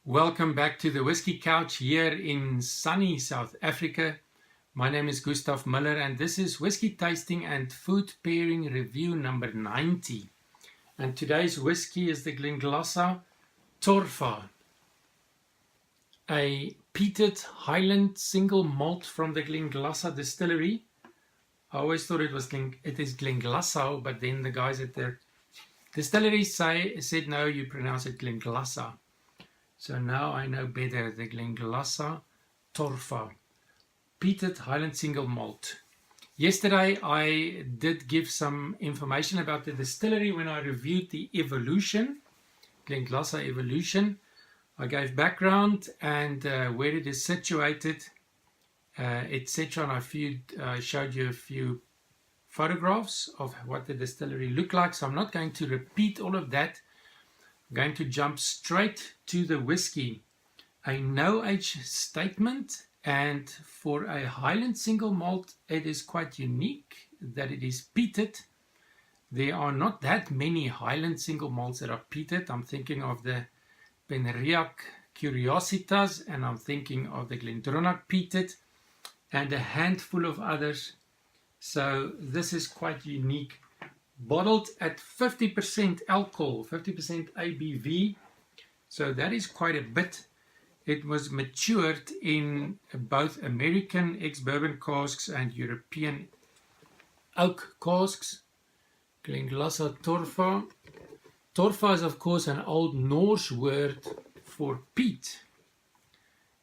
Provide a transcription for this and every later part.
Welcome back to the Whisky Couch here in sunny South Africa. My name is GUSTAV MULLER and this is Whisky Tasting and Food Pairing Review number 90. And today's whisky is the Glenglassaugh Torfa, a peated Highland single malt from the Glenglassaugh distillery. I always thought it is Glenglassaugh, but then the guys at the distillery said no, you pronounce it Glenglassaugh. So now I know better, the Glenglassaugh Torfa, peated Highland single malt. Yesterday I did give some information about the distillery when I reviewed the Evolution, Glenglassaugh Evolution. I gave background and where it is situated, etc. And I showed you a few photographs of what the distillery looked like. So I'm not going to repeat all of that. I'm going to jump straight to the whiskey. A no-age statement, and for a Highland single malt it is quite unique that it is peated. There are not that many Highland single malts that are peated. I'm thinking of the Benriach Curiositas and I'm thinking of the Glendronach peated and a handful of others. So this is quite unique. Bottled at 50% alcohol, 50% ABV, so that is quite a bit. It was matured in both American ex-bourbon casks and European oak casks. Glenglassaugh Torfa. Torfa is of course an old Norse word for peat.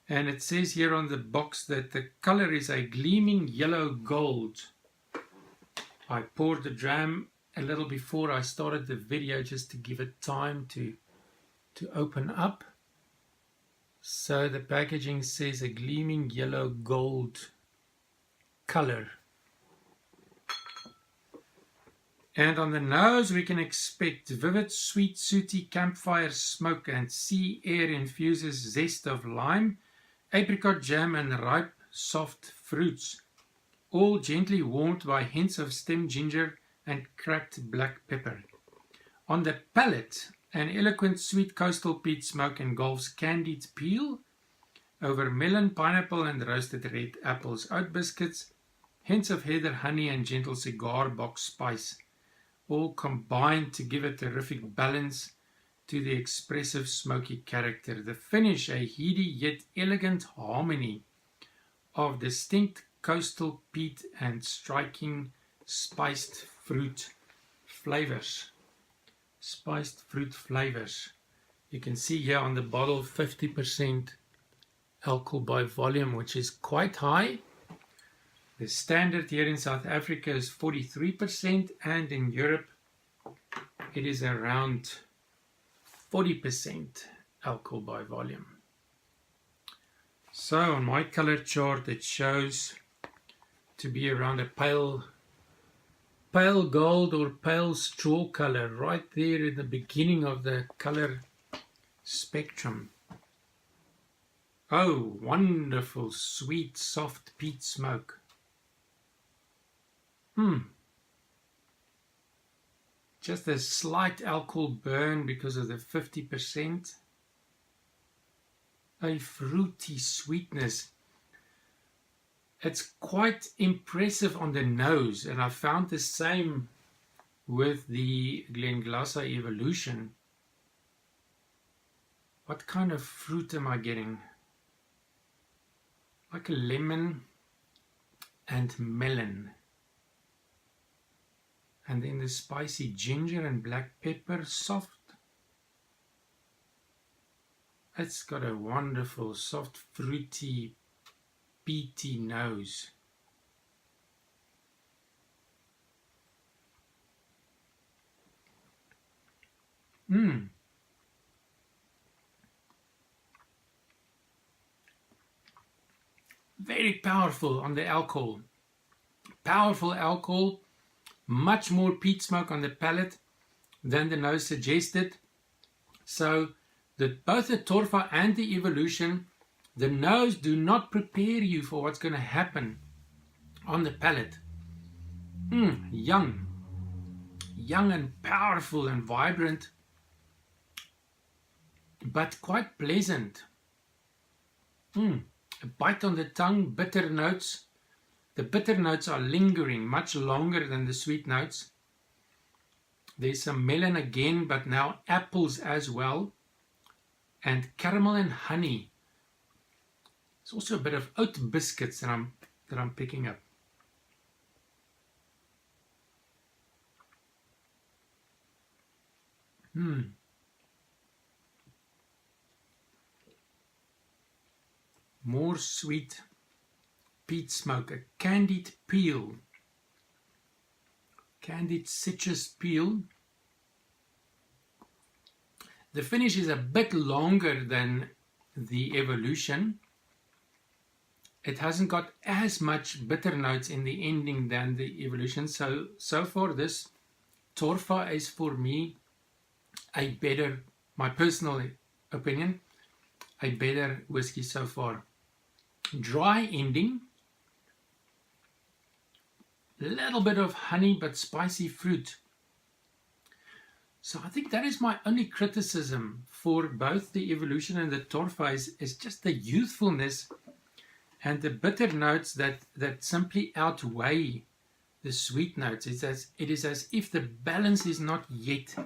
And it says here on the box that the color is a gleaming yellow gold. I poured the dram a little before I started the video just to give it time to open up. So the packaging says a gleaming yellow gold color. And on the nose we can expect vivid, sweet, sooty campfire smoke and sea air infuses zest of lime, apricot jam and ripe soft fruits, all gently warmed by hints of stem ginger and cracked black pepper. On the palate, an eloquent sweet coastal peat smoke engulfs candied peel over melon, pineapple and roasted red apples, oat biscuits, hints of heather, honey and gentle cigar box spice, all combined to give a terrific balance to the expressive smoky character. The finish, a heady yet elegant harmony of distinct coastal peat and striking spiced fruit flavors. Spiced fruit flavors. You can see here on the bottle 50% alcohol by volume, which is quite high. The standard here in South Africa is 43% and in Europe it is around 40% alcohol by volume. So on my color chart it shows to be around a pale gold or pale straw color right there in the beginning of the color spectrum. Oh, wonderful sweet soft peat smoke. Just a slight alcohol burn because of the 50%. A fruity sweetness. It's quite impressive on the nose, and I found the same with the Glenglassaugh Evolution. What kind of fruit am I getting? Like a lemon and melon. And then the spicy ginger and black pepper, soft. It's got a wonderful, soft, fruity, peaty nose. Very powerful on the alcohol. Powerful alcohol. Much more peat smoke on the palate than the nose suggested. So both the Torfa and the Evolution, the nose do not prepare you for what's going to happen on the palate. Young and powerful and vibrant. but quite pleasant. A bite on the tongue, bitter notes. The bitter notes are lingering much longer than the sweet notes. There's some melon again, but now apples as well. And caramel and honey. There's also a bit of oat biscuits that I'm picking up. More sweet peat smoke, a candied peel, candied citrus peel. The finish is a bit longer than the Evolution. It hasn't got as much bitter notes in the ending than the Evolution. So far this Torfa is for me a better, my personal opinion, a better whiskey so far. Dry ending, little bit of honey but spicy fruit. So I think that is my only criticism for both the Evolution and the Torfa is just the youthfulness and the bitter notes that simply outweigh the sweet notes. It is as if the balance is not yet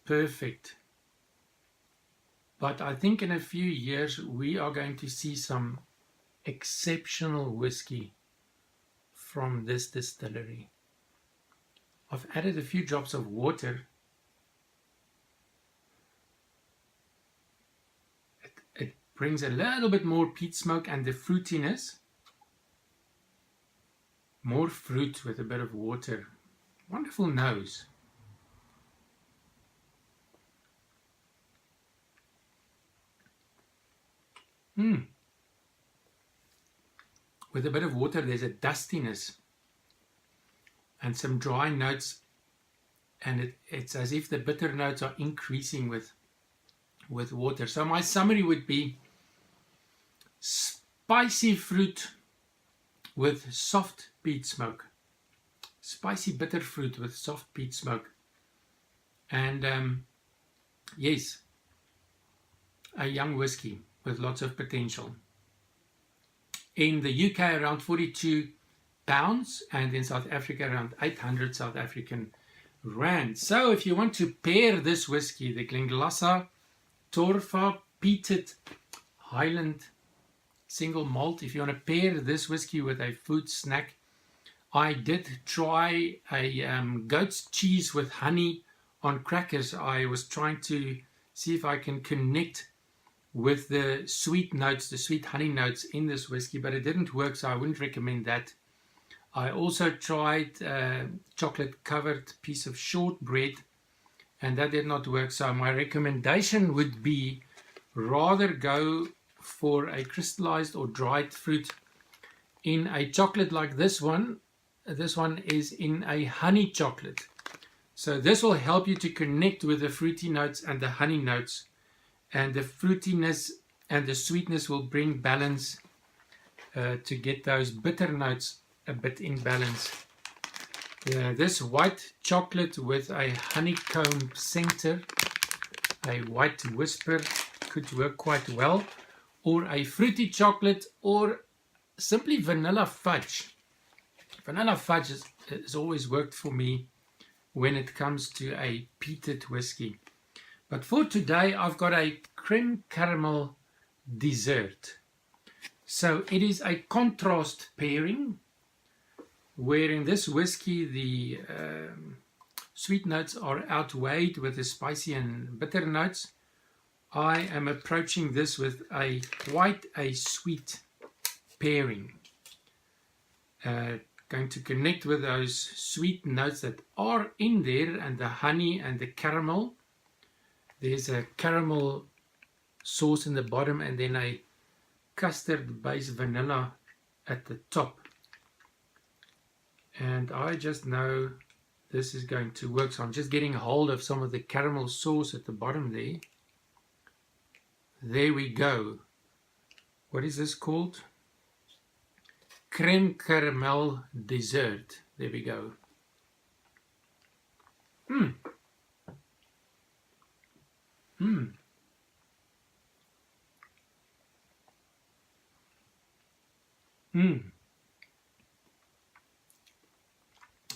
perfect. But I think in a few years we are going to see some exceptional whiskey from this distillery. I've added a few drops of water. It brings a little bit more peat smoke and the fruitiness. More fruit with a bit of water. Wonderful nose. With a bit of water, there's a dustiness and some dry notes, and it's as if the bitter notes are increasing with water. So my summary would be spicy fruit with soft peat smoke, spicy bitter fruit with soft peat smoke, and yes, a young whiskey with lots of potential. In the UK around 42 pounds, and in South Africa around 800 South African rand. So if you want to pair this whiskey, the Glenglassaugh Torfa Peated Highland single malt, if you want to pair this whiskey with a food snack, I did try a goat's cheese with honey on crackers. I was trying to see if I can connect with the sweet notes, the sweet honey notes in this whiskey, but it didn't work, so I wouldn't recommend that. I also tried a chocolate covered piece of shortbread, and that did not work. So my recommendation would be rather go for a crystallized or dried fruit in a chocolate like this one. This one is in a honey chocolate. So this will help you to connect with the fruity notes and the honey notes, and the fruitiness and the sweetness will bring balance to get those bitter notes a bit in balance. This white chocolate with a honeycomb center, a white whisper, could work quite well, or a fruity chocolate, or simply vanilla fudge. Vanilla fudge has always worked for me when it comes to a peated whiskey. But for today, I've got a creme caramel dessert. So it is a contrast pairing, where in this whiskey the sweet notes are outweighed with the spicy and bitter notes. I am approaching this with quite a sweet pairing. Going to connect with those sweet notes that are in there, and the honey and the caramel. There's a caramel sauce in the bottom, and then a custard based vanilla at the top. And I just know this is going to work. So I'm just getting a hold of some of the caramel sauce at the bottom there. There we go. What is this called? Creme caramel dessert. There we go.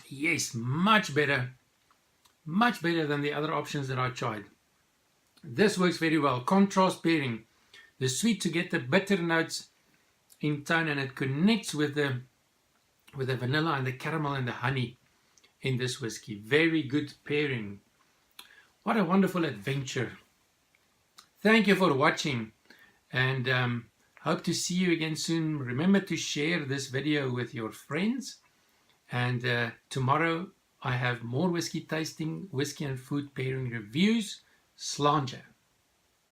Yes, much better than the other options that I tried. This works very well. Contrast pairing, the sweet to get the bitter notes in tone, and it connects with the vanilla and the caramel and the honey in this whiskey. Very good pairing. What a wonderful adventure. Thank you for watching, and hope to see you again soon. Remember to share this video with your friends, and tomorrow I have more whiskey tasting, whiskey and food pairing reviews. Slàinte.